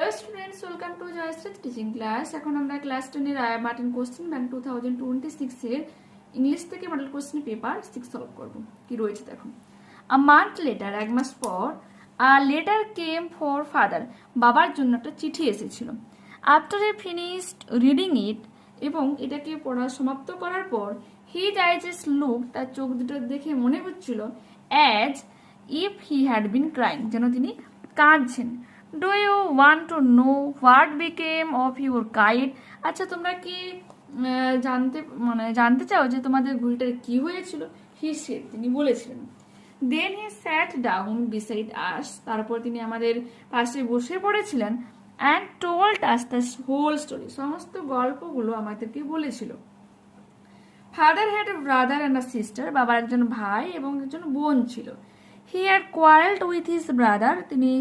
Hello students, welcome to Jayashri teaching class. এখন আমরা class 10 এর মার্টিন কোশ্চেন ব্যাংক 2026 এর ইংলিশ থেকে মডেল কোশ্চেন পেপার 6 সলভ করব। কি রয়েছে দেখো। A month later, এক মাস পর, a letter came for father. বাবার জন্য একটা চিঠি এসেছিল। After he finished reading it, এবং এটাকে পড়া সমাপ্ত করার পর, his eyes looked, তার চোখ দুটো দেখে মনে হচ্ছিল as if he had been crying, যেন তিনি কাঁদছেন। Do you want to know what became of your kite? আচ্ছা তোমরা কি জানতে চাও যে তোমাদের ঘুড়িটার কি হয়েছিল? He said, তিনি বলেছিলেন। Then he sat down beside us, তারপর তিনি আমাদের পাশে বসে পড়েছিলেন and told us the whole story, সমস্ত গল্পগুলো আমাদেরকে বলেছিল। Father had a brother and a sister, বাবার একজন ভাই এবং একজন বোন ছিল। He had quarreled with his brother, তিনি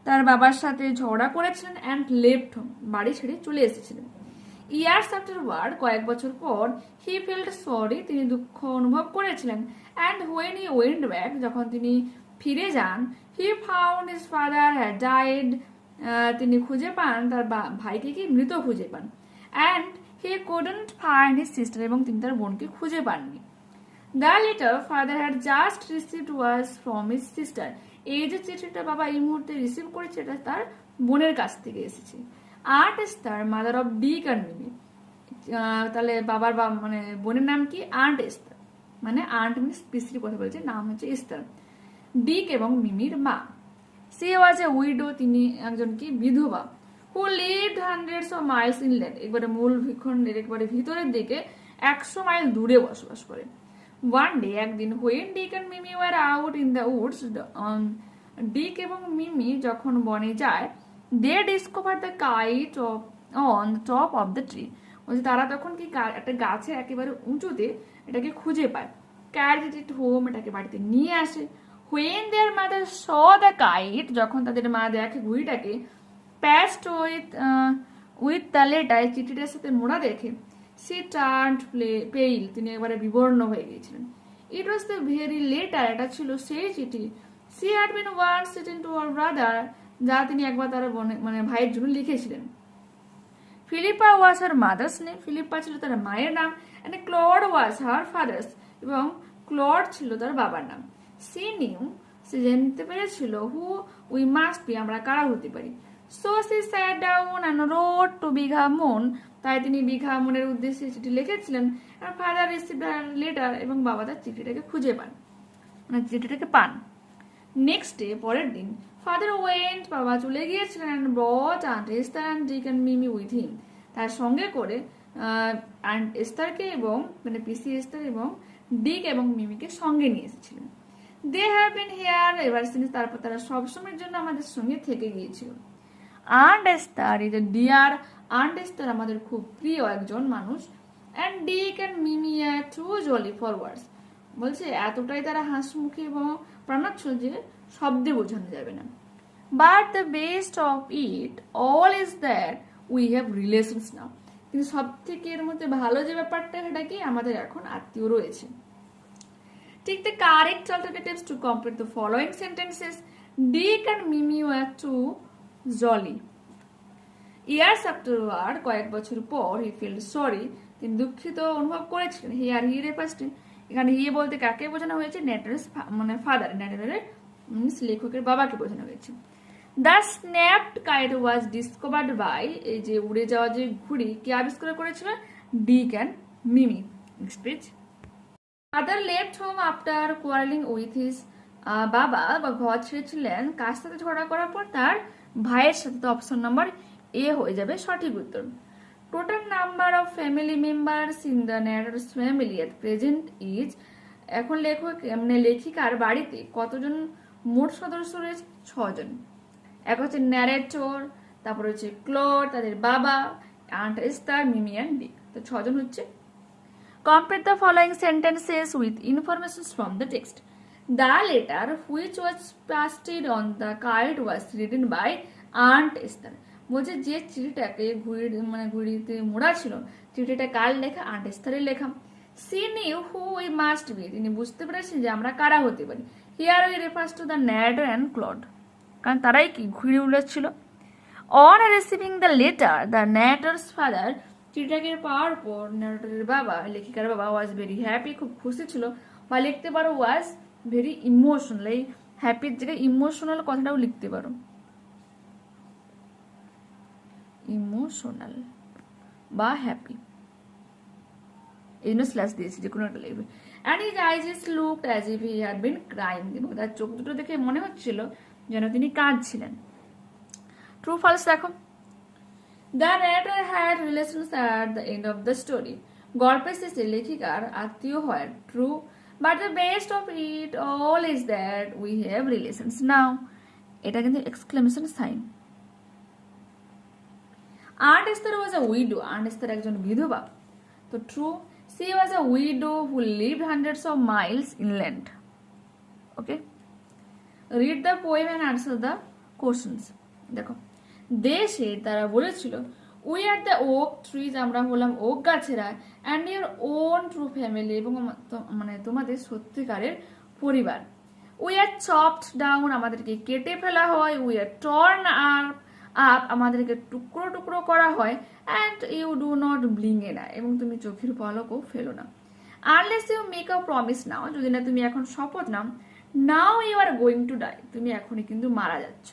তার বাবার সাথে ঝগড়া করেছিলেন and left home, বাড়ি ছেড়ে চলে এসেছিলেন। Years afterward, কয়েক বছর পর, he felt sorry, তিনি দুঃখ অনুভব করেছিলেন and when he went back, যখন তিনি ফিরে যান, he found his father had died, তিনি খুঁজে পান তার ভাইকে কি মৃত খুঁজে পান and he couldn't find his sister, এবং তিনি তার বোনকে খুঁজে পাননি। The letter father had just received was from his sister, এই যে চিঠিটা বাবা এই মুহূর্তে রিসিভ করেছে এটা তার বোনের কাছ থেকে এসেছে। Aunt Esther, mother of Dick and Mimi, তাহলে বাবার মানে বোনের নাম কি? আন্ট এস্তার, মানে আন্ট মানে স্ত্রীর কথা বলছে, নাম হচ্ছে এস্তার। ডিক এবং মিমির মা। She was a widow, তিনি একজন কি বিধবা। Who lived hundreds of miles inland, একবারে মূল ভূখণ্ডের একবারে ভিতরের দিকে 100 মাইল দূরে বসবাস করে। One day, একদিন when Dick and Mimi were out in the woods, ডিক এবং মিমি যখন বনে যায়, they discovered the kite on the top of the tree, বলছে তারা তখন কি একটা গাছে একেবারে উঁচুতে এটাকে খুঁজে পায়। Carried it home, এটাকে বাড়িতে নিয়ে আসে। When their mother saw the kite, যখন তাদের মা দেখে ঘুড়িটাকে patched with the letter, চিঠিটার সাথে মোড়া দেখে, she turned pale, তিনি একবারে বিবর্ণ হয়ে গিয়েছিলেন। It was the very letter, এটা ছিল সেই চিঠি she had been once written to her brother, যা তিনি একবার তার মানে ভাইয়ের জন্য লিখেছিলেন। Philippa was her mother's name, Philippa ছিল তার মায়ের নাম, and Claude was her father's, এবং ক্লড ছিল তার বাবার নাম। She knew, সে জানতে পেরেছিল who we must be, আমরা কারা হতে পারি। So she sat down and wrote to Vidyapith, তাই তিনি বিঘামনের উদ্দেশ্যে চিঠি লিখেছিলেন। আর ফাদার রিসিভড আ লেটার, এবং বাবা তার চিঠিটাকে খুঁজে পান, মানে চিঠিটাকে পান। নেক্সট ডে, পরের দিন, ফাদার ওয়েন্ট, বাবা চলে গিয়েছিলেন and brought Aunt Esther and Dick and Mimi with him, তার সঙ্গে করে আন্ট এস্তারকে এবং মানে পিসি এস্তার এবং ডিক এবং মিমিকে সঙ্গে নিয়ে এসেছিলেন। They have been here ever since, তারপর তারা সবসময়ের জন্য আমাদের সঙ্গে থেকে গিয়েছিল। Aunt Esther is a dear, aunt Esther আমাদের খুব প্রিয় একজন মানুষ। and Dick and Mimi are too jolly for words, বলছে এতটাই তারা হাসিমুখী এবং প্রাণোচ্ছল যে শব্দে বোঝানো যাবে না। But the best of it all is that we have relations now, কিন্তু সব থেকে এর মধ্যে ভালো যে ব্যাপারটা সেটা কি, আমাদের এখন আত্মীয় রয়েছে। Take the correct alternatives to complete the following sentences. Dick and Mimi were too jolly. Years afterward, কয়েক বছর পর, he felt sorry, তিনি দুঃখিত অনুভব করেছিলেন। Here he refers to, এখানে হি বলতে কাকে বোঝানো হয়েছে? ন্যারেটরস মানে ফাদার, ন্যারেটরের মিন্স লেখকের বাবাকে বোঝানো হয়েছে। The snapped kite was discovered by, এই যে উড়ে যাওয়া যে ঘুড়ি কে আবিষ্কার করেছিল? Dick and Mimi. Next page. Father left home after quarreling with his, বাবা বা ঘর ছেড়েছিলেন কার সাথে ঝগড়া করার পর? তার ভাইয়ের সাথে। তো অপশন নাম্বার এ হয়ে যাবে সঠিক উত্তর। Total number of family members in the narrator's family at present is, এখন লেখক মানে লেখিকার বাড়িতে কতজন মোট সদস্য রয়েছে? 6 জন। এক হচ্ছে ন্যারেটর, তারপর হচ্ছে ক্লড তাদের বাবা, আন্ট এস্তার, মিমি অ্যান্ড ডিক, তো 6 জন হচ্ছে। Complete the following sentences with information from the text. The letter which was pasted on the kite was written by Aunt Esther, বলছে যে চিঠিটাকে ঘুড়িতে মোড়া ছিল চিঠিটা কার লেখা? আন্ট এস্তারের লেখা। She knew who we must be, তিনি বুঝতে পেরেছেন যে আমরা কারা হতে পারি। Here we refers to the narrator and Claude, কারণ তারাই কি ঘুড়ি উড়াচ্ছিল। On receiving the letter, the narrator's father, চিঠিটাকে পাওয়ার পর narrator's বাবা, লেখিকার বাবা was very happy, খুব খুশি ছিল, বা লিখতে পারো was very emotional, এই হ্যাপির জায়গায় ইমোশনাল কথাটাও লিখতে পারো, ইমোশনাল বা হ্যাপি, এই জন্য স্ল্যাশ দিয়েছি, যে কোনো একটা লিখবে। And his eyes looked as if he had been crying, এবং তার চোখ দুটো দেখে মনে হচ্ছিল যেন তিনি কাঁদছিলেন। ট্রু ফলস দেখো। The narrator had relations at the end of the story, গল্পের শেষে লেখিকার আত্মীয় হয়, true, but the best of it all is that we have relations now, এটা কিন্তু exclamation sign. Aunt Esther was a widow, Aunt Esther একজন বিধবা, তো true, she was a widow who lived hundreds of miles inland. Okay, read the poem and answer the questions. দেখো, দেশে তারা বলেছিল, we are the oak trees, আমরা হলাম okay গাছেরা, and your own true family, এবং মানে তোমাদের সত্যিকারের পরিবার। we are chopped down, আমাদেরকে কেটে ফেলা হয়, we are torn up, আমাদেরকে টুকরো টুকরো করা হয়, and you do not blink an eye, এবং তুমি চোখের পলকও ফেলো না। unless you make a promise now, যদি না তুমি এখন শপথ নাও, now you are going to die, তুমি এখনই কিন্তু মারা যাচ্ছ।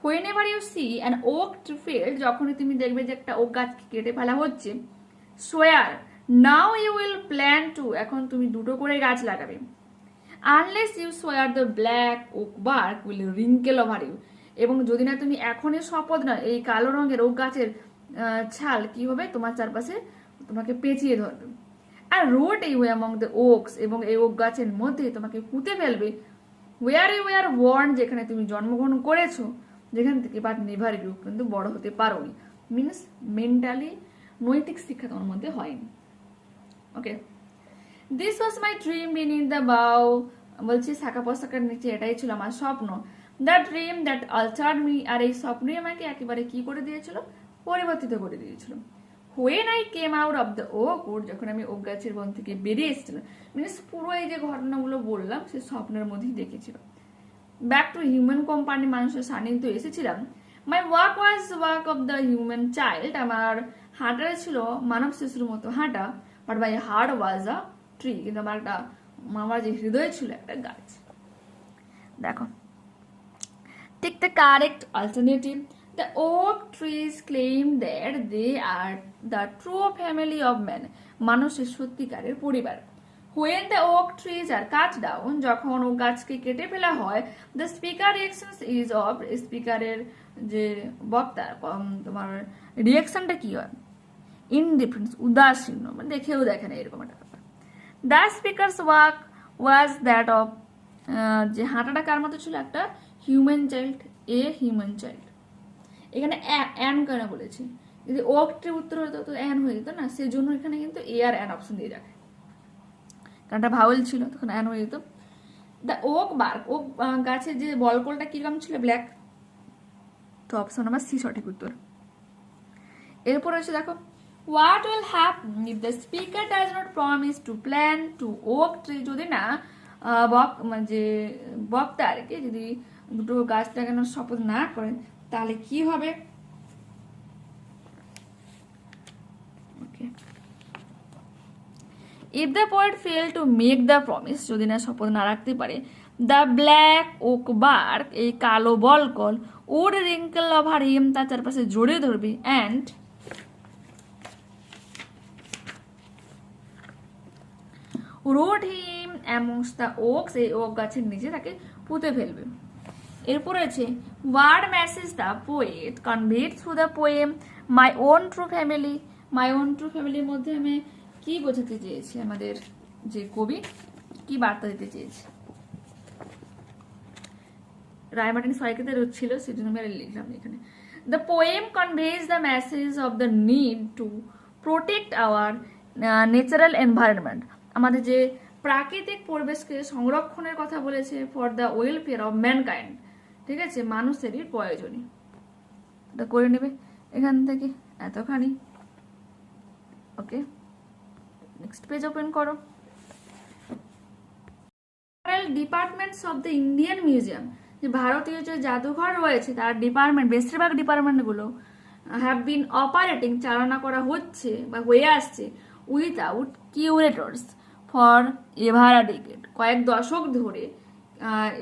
whenever you see an oak tree felled, যখনই তুমি দেখবে যে একটা ওক গাছকে কেটে ফেলা হচ্ছে, swear now you will plant two, এখন তুমি দুটো করে গাছ লাগাবে। unless you swear the black oak bark will wrinkle over you, এবং যদি না তুমি এখনই শপথ না, এই কালো রঙের ওক গাছের ছাল কি হবে, তোমার চারপাশে তোমাকে পেঁচিয়ে ধরবে। আর রোট ইউ অ্যামং দ্য ওকস, এবং এই ওক গাছের মধ্যে তোমাকে পুঁতে ফেলবে। ওয়ার ইউ আর বর্ন, যেখানে তুমি জন্মগ্রহণ করেছো, যেখান থেকে বাট নেভার ইউ, কিন্তু বড় হতে পারোনি, মিনস মেন্টালি নৈতিক শিক্ষা তোমার মধ্যে হয়নি। Okay, this was my dream beneath the bough, বলছি শাখা পোশাকের নিচে এটাই ছিল আমার স্বপ্ন। The dream that allured me, আর এই স্বপ্নই আমাকে একেবারে কি করে দিয়েছিল, পরিবর্তিত করে দিয়েছিল। when I came out of the oak wood, যখন আমি ওক গাছের বন থেকে বেরিয়ে এসেছিলাম, মিনস পুরো এই যে ঘটনাগুলো বললাম সে স্বপ্নের মধ্যেই দেখেছিল। ব্যাক টু হিউম্যান কোম্পানি, মানুষের সান্নিধ্য এসেছিলাম। My walk was walk of the human child, আমার হাঁটাটা ছিল মানব শিশুর মতো হাঁটা, but my heart was a tree, কিন্তু আমার যে হৃদয় ছিল একটা গাছ। দেখো, take the correct alternative. The oak trees claim that they are the true family of man, মানুষের সত্যিকারের পরিবার। when the oak trees are cut down, যখন ওক গাছকে কেটে ফেলা হয়, the speaker reactions is of, স্পিকারের যে বক্তা তোমার রিয়াকশনটা কি হয়, ইনডিফারেন্স, উদাসীন, মানে দেখেও দেখে না এরকম একটা ব্যাপার। the speaker's walk was that of, যে হাঁটাটা কার মতো ছিল, একটা human child, a human child. এখানে অ্যান কেন বলেছি, যদি ওক ট্রি উত্তর হতো তো অ্যান হয়ে যেত না, সেজন্য এখানে কিন্তু এ আর অ্যান অপশন দিয়ে রাখে, কারণ একটা ভাওয়েল ছিল তখন অ্যান হয়ে যেত। দ্য ওক বার্ক, ওক গাছের যে বলকলটা কিরকম ছিল, ব্ল্যাক, তো অপশন নাম্বার সি সঠিক উত্তর। এরপর হচ্ছে দেখো, what will happen if the speaker does not promise to plan to oak tree, যদি না যে বক্তা আর কি যদি দুটো গাছ লাগানোর শপথ না করেন, তাহলে কি হবে। If the poet fail to make the promise, যদি না শপথ না রাখতে পারে, দ্য ব্ল্যাক ওক বার্ক, এই কালো বলকল, উড রিঙ্কল ওভার হিম, তার চারপাশে জড়িয়ে ধরবে, and rode him amongst the oaks, এই ওক গাছের নিচে তাকে পুঁতে ফেলবে। এরপর আছে, word message the poet conveyed through the poem my own true family, my own true ফ্যামিলির মধ্যে আমি কি বোঝাতে চেয়েছি, আমাদের যে কবি কি বার্তা দিতে চেয়েছি। রায়মার্টিন সয়কেতের ছিল, সেজন্য আমি লিখলাম এখানে। The poem conveys the message of the need to protect our natural environment, আমাদের যে প্রাকৃতিক পরিবেশকে সংরক্ষণের কথা বলেছে, for the welfare of mankind, ঠিক আছে, মানুষেরই প্রয়োজনে। এটা করে নেবে এখান থেকে এতখানি। ওকে, নেক্সট পেজ ওপেন করো। Departments of the Indian museum, যে ভারতীয় যে জাদুঘর রয়েছে তার ডিপার্টমেন্ট, বেশিরভাগ ডিপার্টমেন্টগুলো হ্যাভ বিন অপারেটিং, চালনা করা হচ্ছে বা হয়ে আসছে without curators for ever a decade, কয়েক দশক ধরে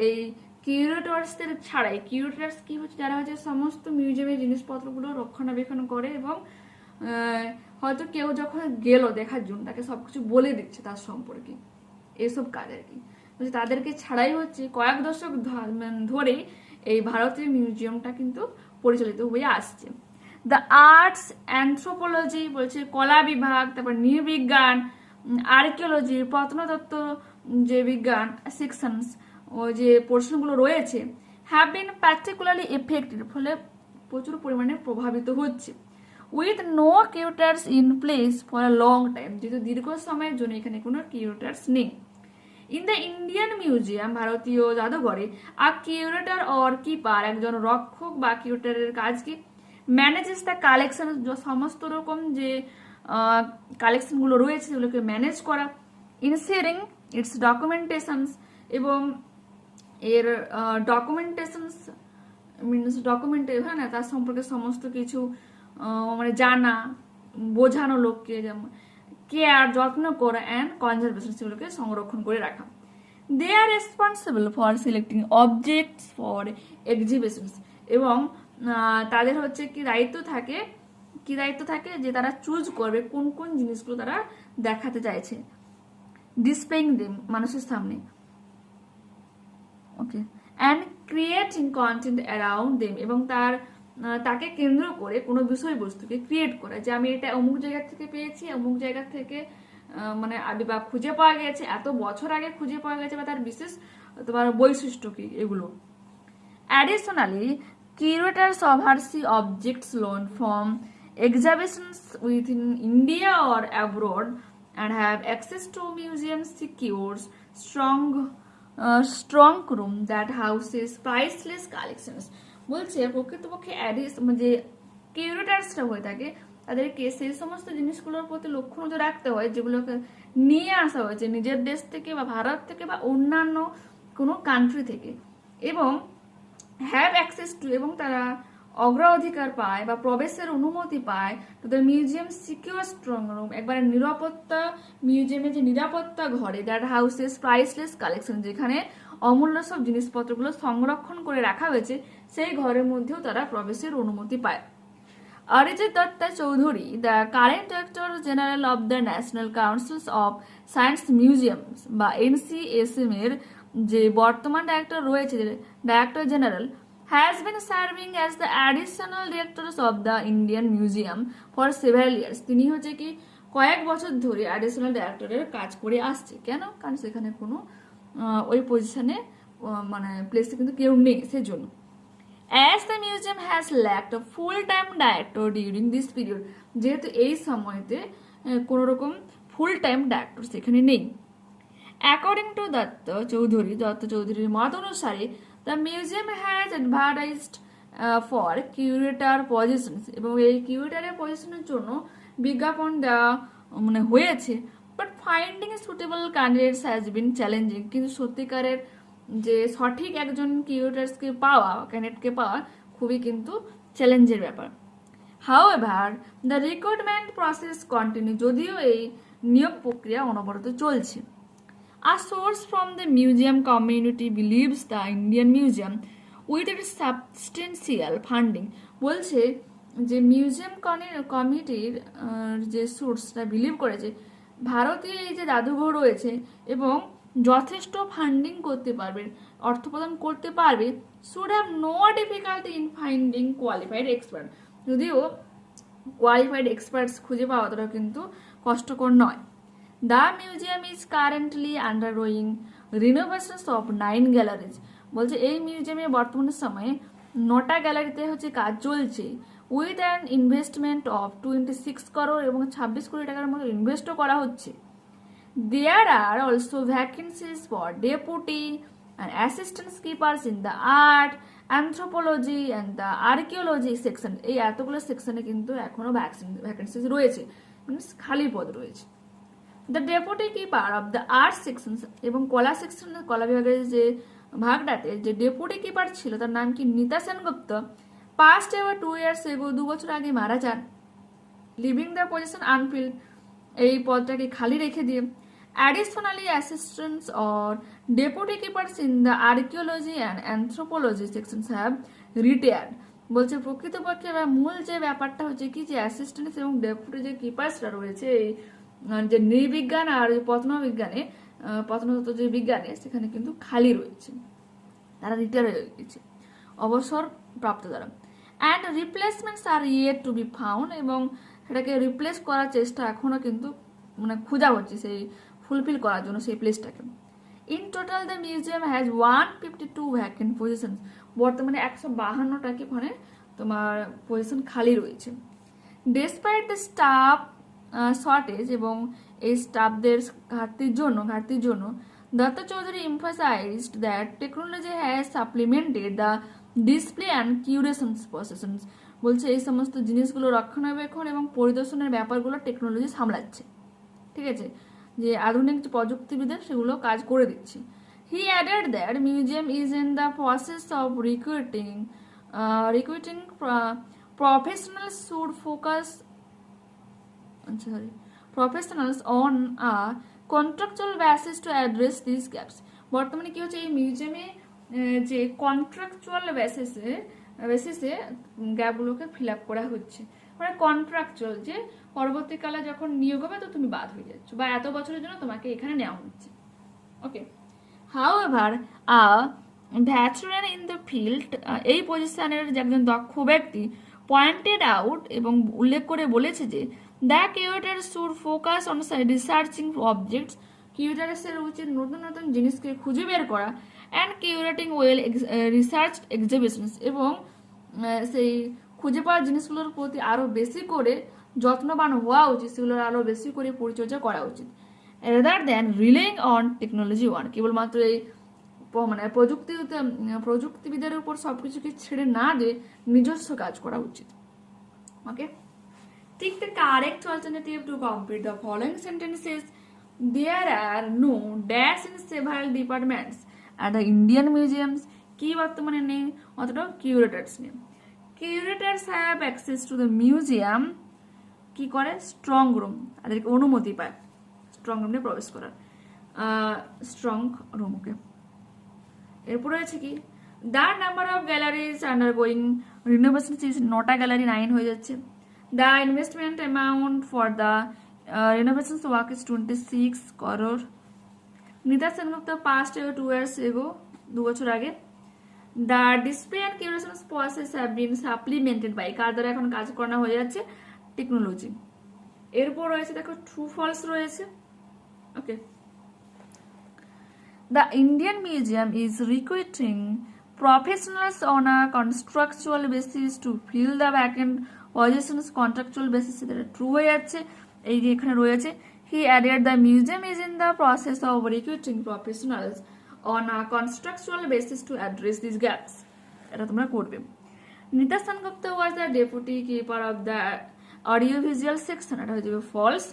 এই কিউরেটরসদের ছাড়াই। কিউরেটরস কি হচ্ছে, যারা হচ্ছে সমস্ত মিউজিয়ামের জিনিসপত্রগুলো রক্ষণাবেক্ষণ করে এবং হয়তো কেউ যখন গেল দেখার জন্য তাকে সবকিছু বলে দিচ্ছে তার সম্পর্কে, এসব কাজ আর কি। তাদেরকে ছাড়াই হচ্ছে কয়েক দশক ধরে এই ভারতীয় মিউজিয়ামটা কিন্তু পরিচালিত হয়ে আসছে। দ্য আর্টস, অ্যানথ্রোপোলজি বলছে কলা বিভাগ, তারপর নৃবিজ্ঞান, আর্কিওলজি, প্রত্নতত্ত্ব যে বিজ্ঞান সেকশনস, ও যে পোর্শনগুলো রয়েছে, হ্যাভ বিন পার্টিকুলারলি এফেক্টেড, ফলে প্রচুর পরিমাণে প্রভাবিত হচ্ছে। With no curators in place for a long time, যেহেতু দীর্ঘ সময়ের জন্য এখানে কোনো কিউরেটার্স নেই। ইন দ্য ইন্ডিয়ান মিউজিয়াম, ভারতীয় জাদুঘরে, আ কিউরেটর অর কিপার, একজন রক্ষক বা কিউরেটরের কাজ কি, ম্যানেজেস দ্য কালেকশন, সমস্ত রকম যে কালেকশনগুলো রয়েছে সেগুলোকে ম্যানেজ করা, ইনসিয়ারিং ইটস ডকুমেন্টেশনস, এবং এর ডকুমেন্টেশনস মিনস ডকুমেন্টেশন, তার সম্পর্কে সমস্ত কিছু মানে জানা, বোঝানো লোককে, যেমন কেয়ার, যত্ন করা, অ্যান্ড কনজারভেশন, সেগুলোকে সংরক্ষণ করে রাখা। They are responsible for selecting objects for exhibitions, এবং তাদের হচ্ছে কি দায়িত্ব থাকে যে তারা চুজ করবে কোন কোন জিনিসগুলো তারা দেখাতে চাইছে, ডিসপ্লেইং দেম, মানুষের সামনে, okay, and creating content around them, এবং তাকে কেন্দ্র করে কোনো বিষয়বস্তুকে ক্রিয়েট করা, যে আমি এটা অমুক জায়গা থেকে পেয়েছি, অমুক জায়গা থেকে মানে বা খুঁজে পাওয়া গেছে, এত বছর আগে খুঁজে পাওয়া গেছে, বা তার বিশেষ তোমার বৈশিষ্ট্য কি, এগুলো। Additionally, curators oversee objects loaned from exhibitions within India or abroad and have access to museum secures strong room that houses priceless collections. বলছে প্রকৃতপক্ষে যে কিউরেটার্সটা হয়ে থাকে তাদেরকে সেই সমস্ত জিনিসগুলোর প্রতি লক্ষ্য নজর রাখতে হয় যেগুলোকে নিয়ে আসা হয়েছে নিজের দেশ থেকে বা ভারত থেকে বা অন্যান্য কোনো কান্ট্রি থেকে, এবং হ্যাভ অ্যাক্সেস টু, এবং তারা অগ্রাধিকার পায় বা প্রবেশের অনুমতি পায় তাদের মিউজিয়াম সিকিউর স্ট্রং রুম, একবারে নিরাপত্তা, মিউজিয়ামের যে নিরাপত্তা ঘরে, দ্যাট হাউসেস প্রাইসলেস কালেকশন, যেখানে অমূল্য সব জিনিসপত্রগুলো সংরক্ষণ করে রাখা হয়েছে, সেই ঘরের মধ্যেও তারা প্রবেশের অনুমতি পায়। Arijit Dutta Chowdhury, the current director general of the national council's of science museums বা NCSM এর যে বর্তমান ডাইরেক্টর রয়েছে, director general, has been serving as the additional directors of the Indian Museum for several years. তিনি হচ্ছে কি কয়েক বছর ধরে অ্যাডিশনাল ডাইরেক্টরের কাজ করে আসছে। কেন? কারণ সেখানে কোনো ওই পজিশনে মানে প্লেসে কিন্তু কেউ নেই, সেজন্য। As the museum has lacked a full-time director during this period, যেহেতু এই সময়তে কোনো রকম ফুল টাইম ডাইরেক্টর সেখানে নেই। According to দত্ত চৌধুরীর মত অনুসারে, the museum has advertised for curator positions, এবং এই কিউরেটরের পজিশনের জন্য বিজ্ঞাপন দেওয়া মানে হয়েছে, but finding suitable candidates has been challenging, কিন্তু সত্যিকারের যে সঠিক একজন কিউরেটরসকে পাওয়া, ক্যান্ডিডেটকে পাওয়া খুবই কিন্তু চ্যালেঞ্জের ব্যাপার। However, the recruitment process continue, যদিও এই নিয়োগ প্রক্রিয়া অনবরত চলছে। A source from the museum community believes the Indian Museum, with its substantial funding, বলছে যে মিউজিয়াম কমিটির যে সোর্সটা বিলিভ করেছে ভারতীয় এই যে জাদুঘর রয়েছে এবং যথেষ্ট ফান্ডিং করতে পারবে, অর্থ প্রদান করতে পারবে, should have no difficulty in finding qualified expert, যদিও কোয়ালিফাইড এক্সপার্টস খুঁজে পাওয়া অতটা কিন্তু কষ্টকর নয়। The museum is currently undergoing renovations of 9 galleries, বলছে এই মিউজিয়ামে বর্তমান সময়ে 9টা গ্যালারিতে হচ্ছে কাজ চলছে, with an investment of 26 crore, এবং 26 কোটি টাকার মতো ইনভেস্টও করা হচ্ছে। There are also vacancies for deputy and assistant keepers in the art, anthropology and the archaeology section, এই এতগুলো সেকশনে কিন্তু এখনো ভ্যাকেন্সিজ রয়েছে, মিনস খালি পদ রয়েছে। The deputy keeper of the art section, এবং কলা সেকশন, কলা বিভাগের যে ভাগটাতে যে ডেপুটি কিপার ছিল তার নাম কি Nita Sengupta, past ever 2 years ago, 2 বছর আগে মারা যান, লিভিং দ্য পজিশন আনফিল্ড, এই পদটাকে খালি রেখে দিয়ে। Additionally assistants or deputy keepers in the archaeology and anthropology sections have retired. বলছে প্রকৃতপক্ষে মূল যে ব্যাপারটা হচ্ছে কি যে অ্যাসিস্ট্যান্টস এবং ডেপুটি যে কিপার্সরা রয়েছে এই যে নৃবিজ্ঞান আর প্রত্নবিজ্ঞানে প্রত্নতত্ত্ব যে বিজ্ঞানে সেখানে কিন্তু খালি রয়েছে, তারা রিটায়ার হয়ে গেছে অবসর প্রাপ্ত দ্বারা। And রিপ্লেসমেন্টস R yet two be found, এবং সেটাকে রিপ্লেস করার চেষ্টা এখনো কিন্তু মানে খোঁজা হচ্ছে সেই ফুলফিল করার জন্য সেই প্লেসটাকে। In total the museum has 152 vacant position, বর্তমানে 152টাকে ওখানে তোমার পজিশন খালি রয়েছে। ডেসপাইট দ্য স্টাফ শর্টেজ, এবং এই স্টাফদের ঘাটতির জন্য Dutta Chowdhury emphasized that technology has supplemented the display and curation processes. বলছে এই সমস্ত জিনিসগুলো রক্ষণাবেক্ষণ এবং পরিদর্শনের ব্যাপারগুলো টেকনোলজি সামলাচ্ছে, ঠিক আছে, যে আধুনিক যে প্রযুক্তিবিদ্যা সেগুলো কাজ করে দিচ্ছে। He added that museum is in the process of recruiting professionals should focus professionals on a contractual basis to address these gaps. বর্তমানে কি হচ্ছে এই মিউজিয়ামে যে কন্ট্রাকচুয়াল বেসিসে গ্যাপগুলোকে ফিল আপ করা হচ্ছে, মানে কন্ট্রাকচুয়াল যে পরবর্তীকালে যখন নিয়োগ হবে তো তুমি বাদ হয়ে যাচ্ছ বা এত বছরের জন্য তোমাকে এখানে নেওয়া হচ্ছে। Okay, however a veteran in the field, এই পজিশনের যে একজন দক্ষ ব্যক্তি পয়েন্টেড আউট এবং উল্লেখ করে বলেছে যে the curator should focus on researching objects, কিউরেটার্সের উচিত নতুন নতুন জিনিসকে খুঁজে বের করা, and curating well research exhibitions, এবং সেই খুঁজে পাওয়া জিনিসগুলোর প্রতি আরও বেশি করে যত্নবান হওয়া উচিত, সেগুলোর আরও বেশি করে পরিচর্যা করা উচিত। Rather than relying on technology one, কেবলমাত্র এই মানে প্রযুক্তিবিদের উপর সবকিছুকে ছেড়ে না দিয়ে নিজস্ব কাজ করা উচিত। ওকে, take the correct alternative to complete the following sentences. There are no dash in several departments at the Indian museums. কি বর্তমানে নেই, অতটা কিউরেটার্স নেই। Curators have access to the museum, কি করে স্ট্রং রুম, তাদেরকে অনুমতি পায় স্ট্রং রুমে প্রবেশ করার, স্ট্রং রুম। ওকে, এরপর রয়েছে কি the number of galleries undergoing renovation is, 9টা গ্যালারি 9 হয়ে যাচ্ছে। The investment amount for the renovations work is 26 crore. Nita Sengupta passed away 2 years ago, 2 বছর আগে। The display and curation process have been supplemented by, কার দ্বারা এখন কাজ করানো হয়ে যাচ্ছে, টেকনোলজি। এরপর রয়েছে দেখো ট্রু ফলস রয়েছে। ওকে, The Indian Museum is recruiting professionals on a contractual basis to fill the vacant positions, contractual basis, এটা ট্রু হয়ে যাচ্ছে। এই যে এখানে রয়েছে he added the museum is in the process of recruiting professionals on a contractual basis to address these gaps, এটা তোমরা করবে। Nita Sengupta was the deputy keeper of the audiovisual section, এটা হয়ে যাবে ফলস,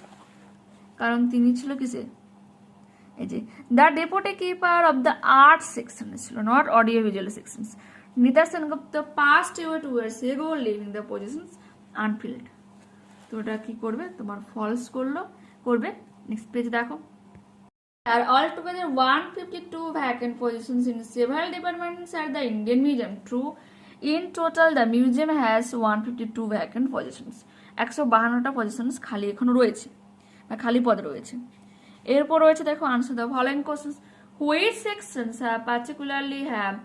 কারণ তিনি ছিল কিসে, এই যে the deputy keeper of the art section ছিল, not audio visual sections. Nita Sengupta passed away 2 years ago, leaving the positions unfilled. তো এটা কি করবে, তোমার ফলস করবে। নেক্সট পেজ দেখো, are all together 152 vacant positions in several departments at the Indian Museum. True. In total the museum has 152 vacant positions, 152টা positions খালি এখন রয়েছে বা খালি পদ রয়েছে। এরপর রয়েছে দেখো answer the following questions. Which sections particularly have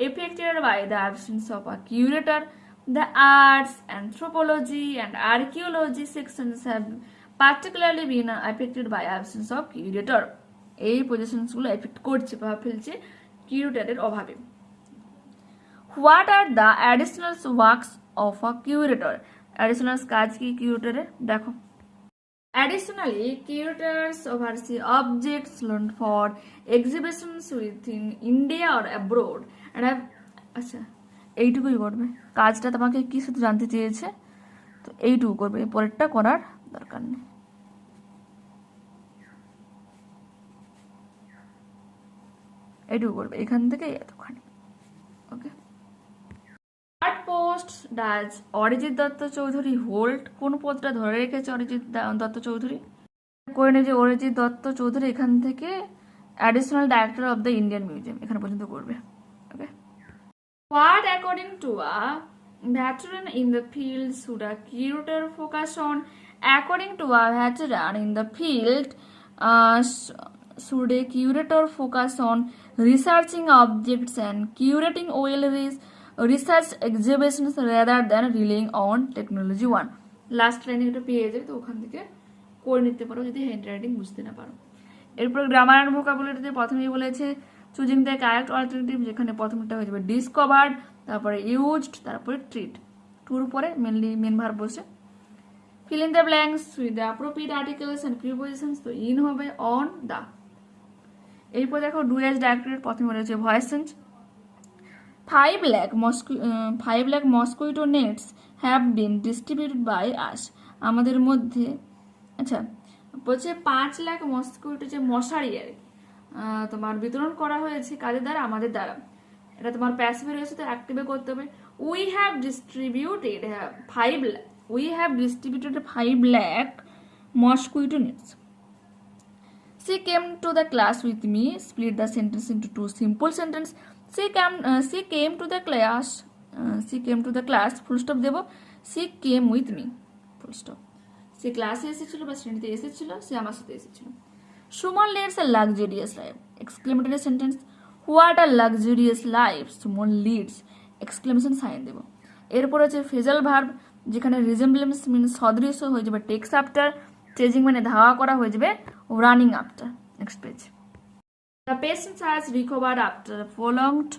affected by the absence of a curator? The arts, anthropology and archaeology sections have particularly been affected by absence of curator. এই পজিশনসগুলো এফেক্ট করছে বা ফেলছে কিউরেটরের অভাবে। What are the additional works of a curator? Additional কাজ কি কিউরেটরের, দেখো Additionally, curators oversee objects learned for exhibitions within India or abroad. আচ্ছা, এইটুকুই করবে, কাজটা তোমাকে কি শুধু জানতে চেয়েছে, তো এইটুকু করবে, পরেরটা করার দরকার নেই। এটুকু করবে, এখান থেকে এতখানি। Okay, what post does Arijit Dutta Chowdhury hold? কোন পদটা ধরে রেখেছে অরিজিৎ দত্ত চৌধুরী? করে নিয়ে যে অরিজিৎ দত্ত চৌধুরী এখান থেকে additional director of the Indian museum, এখানে পর্যন্ত করবে। Okay, what according to a veteran in the field should a curator focus on? According to a veteran in the field, should a curator focus on researching objects and curating research exhibitions rather than relying on technology? One last line এটা পেয়ে যাবে, তো ওখান থেকে করে নিতে পারো যদি হ্যান্ডরাইটিং বুঝতে না পারো। এরপর গ্রামার অ্যান্ড ভোকাবুলারিতে প্রথমেই বলেছে চুজিং দ্য কারেক্ট অল্টারনেটিভ, যেখানে প্রথমটা হয়ে যাবে ডিসকভার্ড, তারপরে ইউজড, তারপরে ট্রিট, টুর পরে মেনলি মেন ভার্ব বসে। Fill in the blanks with the appropriate articles and prepositions, তো ইন হবে অন দা। এরপর দেখো ডু এজ ডাইরেক্টরেট প্রথমে বলেছে voice change. 5 lakh mosquito nets have been distributed by us, আমাদের মধ্যে, আচ্ছা বলছে 5 লাখ মস্কুইটো যে মশারি আর কি তোমার বিতরণ করা হয়েছে কাদের দ্বারা? আমাদের দ্বারা। এটা তোমার প্যাসিভে রয়েছে, তো অ্যাক্টিভে করতে হবে। We have distributed 5 lakh mosquito nets. She came to the class with me. Split the sentence into 2 simple sentences. She came to the class full stop দেব, she came with me full stop. সে ক্লাসে এসেছিল বা শ্রেণীতে এসেছিল, সে আমার সাথে এসেছিল। Suman leads a luxurious life, exclamatory sentence. What a luxurious life Suman leads, exclamation sign দেব। এরপর আছে ফ্রেজাল ভার্ব, যেখানে রিজেম্বলেন্স মিনস সদৃশ্য হয়ে যাবে টেক্স আফটার, চেজিং মানে ধাওয়া করা হয়ে যাবে running after. Next page. The patient has recovered after prolonged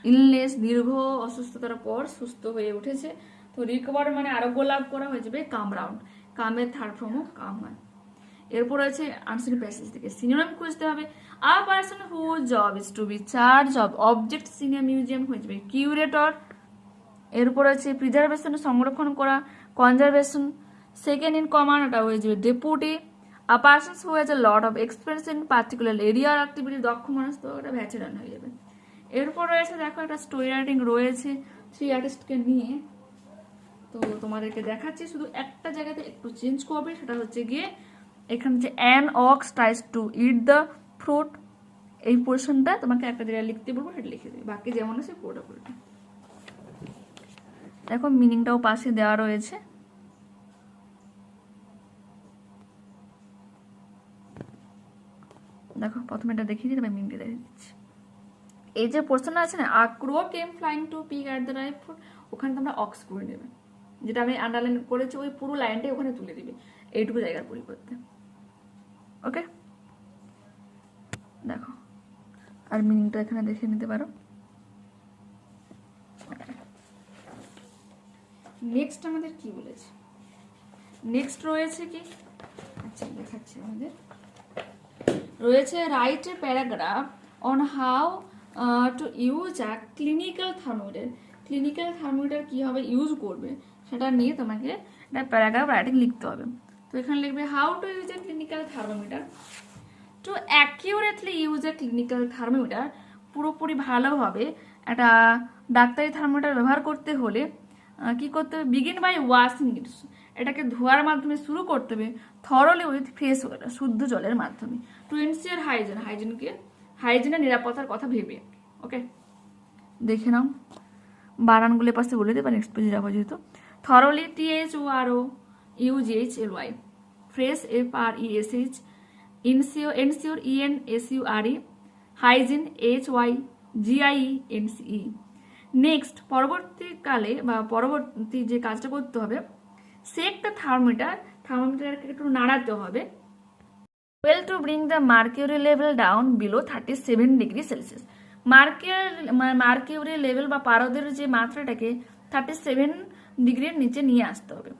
illness, দীর্ঘ অসুস্থতার পর সুস্থ হয়ে উঠেছে, তো রিকভার মানে আরোগ্য লাভ করা হয়ে যাবে কাম রাউন্ড, কামের থার্ড ফর্মও কাম হয়। এরপর আছে আনসার প্যাসেজ থেকে সিনোনিম খুঁজতে হবে। A person who job is to be charge of objects in a museum হয়ে যাবে কিউরেটর। এরপর আছে প্রিজার্ভেশন সংরক্ষণ করা, কনজারভেশন। সেকেন্ড ইন কমান্ড ওটা হয়ে যাবে deputy. A person who has a lot of experience in particular area আর অ্যাক্টিভিটি, দক্ষ মানুষ, তো ওটা ভ্যাটেরান হয়ে যাবে। এরপর রয়েছে দেখো একটা স্টোরি রাইটিং রয়েছে থ্রি আর্টিস্টকে নিয়ে, তো তোমাদেরকে দেখাচ্ছি, শুধু একটা জায়গাতে একটু চেঞ্জ করবে, সেটা হচ্ছে গিয়ে এখানে যে an ox tries to eat the fruit, এই পোর্শনটা তোমাকে একটা জায়গায় লিখতে বলবো, সেটা লিখে দেবে, বাকি যেমন আছে পুরোটা পুরোটা। দেখো মিনিংটাও পাশে দেওয়া রয়েছে। দেখো প্রথমে এটা দেখিয়ে দিই, তারপর মিনিংটা দেখিয়ে দিচ্ছি। এই যে পোর্শনটা আছে না, a crow came flying to pick at the right fruit, ওখানে তোমরা অক্স করে নেবে, যেটা আমি আন্ডারলাইন করেছি ওই পুরো লাইনটাই ওখানে তুলে দিবে এইটুকু জায়গার পরিবর্তে। ওকে, দেখো আর মিনিংটা এখানে দেখে নিতে পারো। নেক্সট আমাদের কি বলেছে, নেক্সট রয়েছে কি, আচ্ছা দেখাচ্ছি, আমাদের রয়েছে write a paragraph on how to use a clinical thermometer. Clinical thermometer কীভাবে ইউজ করবে সেটা নিয়ে তোমাকে একটা প্যারাগ্রাফ রাইটিং লিখতে হবে। তো এখানে লিখবে how to use a clinical thermometer. To accurately use a clinical thermometer, পুরোপুরি ভালোভাবে একটা ডাক্তারি থার্মোমিটার ব্যবহার করতে হলে কি করতে হবে? বিগিন বাই ওয়াশিং ইট, এটাকে ধোয়ার মাধ্যমে শুরু করতে হবে। থরলি উইথ ফ্রেশ ওয়াটার, শুদ্ধ জলের মাধ্যমে। টু ইনসিওর হাইজিনের নিরাপত্তার কথা ভেবে। ওকে, দেখে নাও বানানগুলোর পাশে বলে দেবে, নেক্সট পেজে যাবো যেহেতু। Thoroughly THORO UGHLY, fresh FRESH, ensure ENSURE, hygiene HYGIENCE। Next পরবর্তীকালে বা পরবর্তী যে কাজটা করতে হবে, সেক দ্য থার্মোমিটারকে একটু নাড়াতে হবে। Well to bring the mercury level down below 37 degree Celsius. Mercury level বা পারদের যে মাত্রাটাকে 37 ডিগ্রির নিচে নিয়ে আসতে হবে।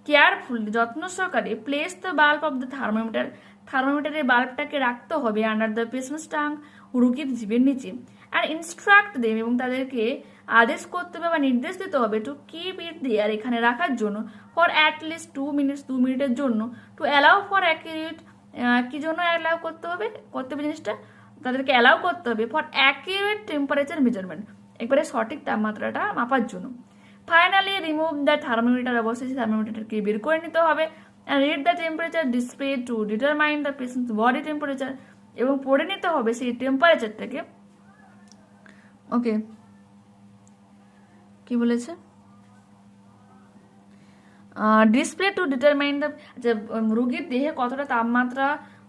কেয়ারফুলি, যত্ন সহকারে, place the bulb of the thermometer, থার্মোমিটারের বাল্বটাকে রাখতে হবে আন্ডার দ্য পেশেন্টস টাং, রুগীর জিভের নিচে। আর ইনস্ট্রাক্ট দেব, এবং তাদেরকে আদেশ করতে হবে বা নির্দেশ দিতে হবে টু কিপ ইট দেয়ার, এখানে রাখার জন্য, ফর অ্যাটলিস্ট 2 মিনিটস, 2 মিনিটের জন্য। টু অ্যালাউ ফর অ্যাকিউরেট, কি জন্য অ্যালাউ করতে হবে জিনিসটা, তাদেরকে অ্যালাউ করতে হবে ফর অ্যাকিউরেট টেম্পারেচার মেজারমেন্ট, একবারে সঠিক তাপমাত্রাটা মাপার জন্য। ফাইনালি রিমুভ দ্য থার্মোমিটার, অবশ্যই থার্মোমিটারকে বের করে নিতে হবে। And read the temperature display to determine the patient's body temperature, এবং পড়ে নিতে হবে সেই টেম্পারেচারটাকে। ওকে, কি বলেছে? ডিসপ্লে টু ডিটারমাইন দ্য, যে রোগীর দেহে কতটা তাপমাত্রা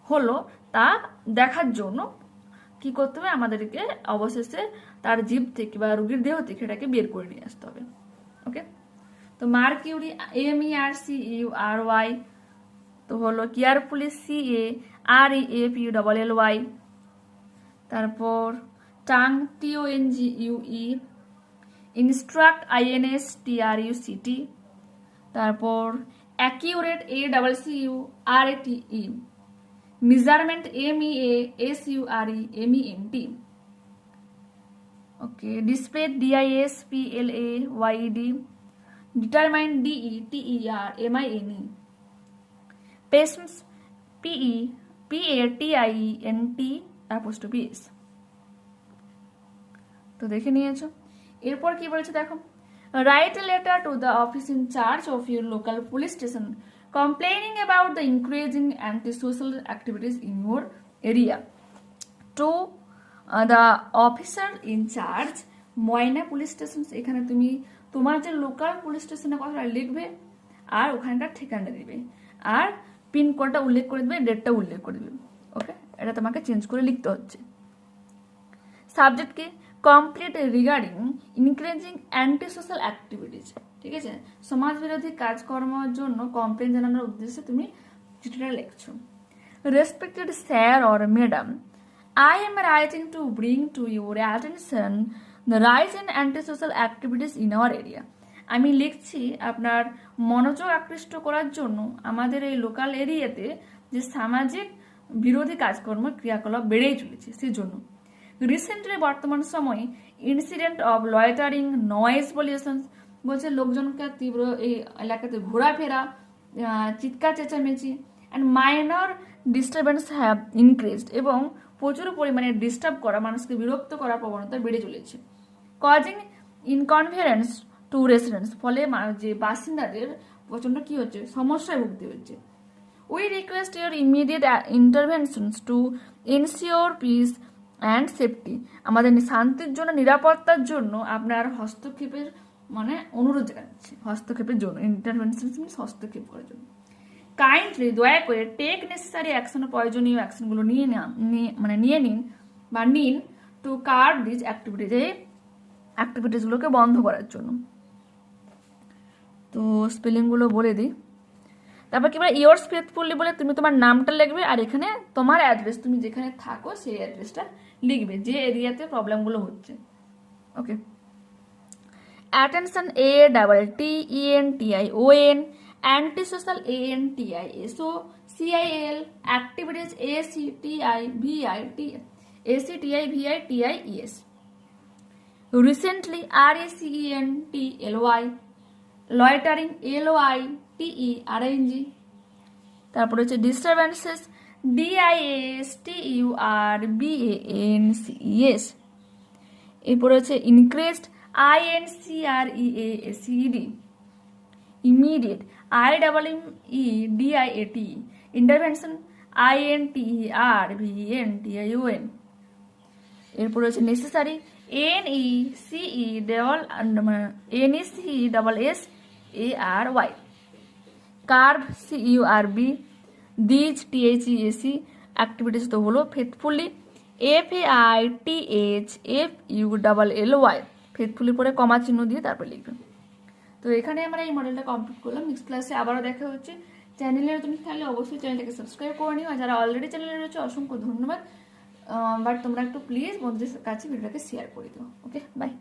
হলো তা দেখার জন্য কি করতে হবে, আমাদেরকে অবশেষে তার জিভ থেকে বা রোগীর দেহ থেকে এটাকে বের করে নিয়ে আসতে হবে। ওকে, তো মার্কিউরি MERCURY, তো হলো কেয়ারফুলি CAREFULLY, তারপর টাং TONGUE, ইনস্ট্রাক্ট INSTRUCT, তারপর অ্যাকিউরেট ACCURATE, মেজারমেন্ট MEASUREMENT, ওকে, display DISPLAYED, determine DETERMINE, patients PATIENT'. তো দেখে নিয়েছো। এরপর কি বলেছে দেখো, write a letter to the office in charge of your local police station complaining about the increasing antisocial activities in your area to the officer in charge Moyna police station. এখানে তুমি তোমার যে লোকাল পুলিশ স্টেশনের কথাটা লিখবে, আর ওখানকার ঠিকানা দিবে, আর পিনকোডটা উল্লেখ করে দিবে, ডেটটা উল্লেখ করে দিবে। ওকে, এটা তোমাকে চেঞ্জ করে লিখতে হচ্ছে। সাবজেক্ট কি, complete regarding increasing anti social activities, ঠিক আছে, সমাজ বিরোধী কাজকর্মের জন্য কমপ্লেন জানানোর উদ্দেশ্যে তুমি চিঠিটা লিখছো। Respected sir or madam, I am writing to bring to your attention the rise in anti social activities in our area. আমি লিখছি আপনার মনোযোগ আকৃষ্ট করার জন্য আমাদের এই লোকাল এরিয়াতে যে সামাজিক বিরোধী কাজকর্ম ক্রিয়াকলাপ বেড়েই চলেছে সেজন্য। রিসেন্টলি বর্তমান সময়ে incident of loitering, noise pollution, বলছে লোকজনকে তীব্র এই এলাকাতে ঘোরাফেরা, চিৎকার চেঁচামেচি, and minor disturbance have increased, এবং প্রচুর পরিমাণে ডিস্টার্ব করা, মানুষকে বিরক্ত করার প্রবণতা বেড়ে চলেছে। কজিং ইনকনভিনিয়েন্স টু রেসিডেন্টস, ফলে যে বাসিন্দাদের প্রচন্ড কি হচ্ছে, সমস্যায় ভুগতে হচ্ছে। We request your immediate interventions to ensure piece and safety, আমাদের শান্তির জন্য, নিরাপত্তার জন্য আপনার হস্তক্ষেপের মানে অনুরোধ জানাচ্ছি, হস্তক্ষেপের জন্য, ইন্টারভেনশন মিনস হস্তক্ষেপ করার জন্য। কাইন্ডলি, দয়া করে, টেক নেসেসারি অ্যাকশন, প্রয়োজনীয় অ্যাকশনগুলো নিয়ে নিন বা নিন টু কার্ব দিস অ্যাক্টিভিটিজ, এই অ্যাক্টিভিটিসগুলোকে বন্ধ করার জন্য। তো স্পেলিংগুলো বলে দিই। তারপর কি বলে, ইয়োর্স ফেথফুলি বলে তুমি তোমার নামটা লিখবে, আর এখানে তোমার অ্যাড্রেস, তুমি যেখানে থাকো সেই অ্যাড্রেসটা লিখবে, যে এরিয়াতে প্রবলেমগুলো হচ্ছে। ওকে, attention ATTENTION, anti social ANTISOCIAL, activities ACTIVITIES, recently RECENTLY, loitering LOITERING, তারপরে হচ্ছে ডিস্টারবেন্সেস DISTURBANCES, এরপরে হচ্ছে increased INCREACED, immediate IMMEDIAT, intervention INTERVENTION, এরপরে হচ্ছে necessary NECESSARY, curve CURB, these THEAC, activities তো হলো ফেথফুলি FAITHFULLY, ফেথফুলি পরে কমা চিহ্ন দিয়ে তারপর লিখবেন। তো এখানে আমরা এই মডেলটা কমপ্লিট করলাম। নেক্সট ক্লাসে আবারও দেখা হচ্ছে। চ্যানেলে নতুন থাকলে অবশ্যই চ্যানেলটাকে সাবস্ক্রাইব করে নিও, আর যারা অলরেডি চ্যানেলে রয়েছে অসংখ্য ধন্যবাদ। বাট তোমরা একটু প্লিজ বন্ধুদের কাছে ভিডিওটাকে শেয়ার করে দিও। ওকে, বাই।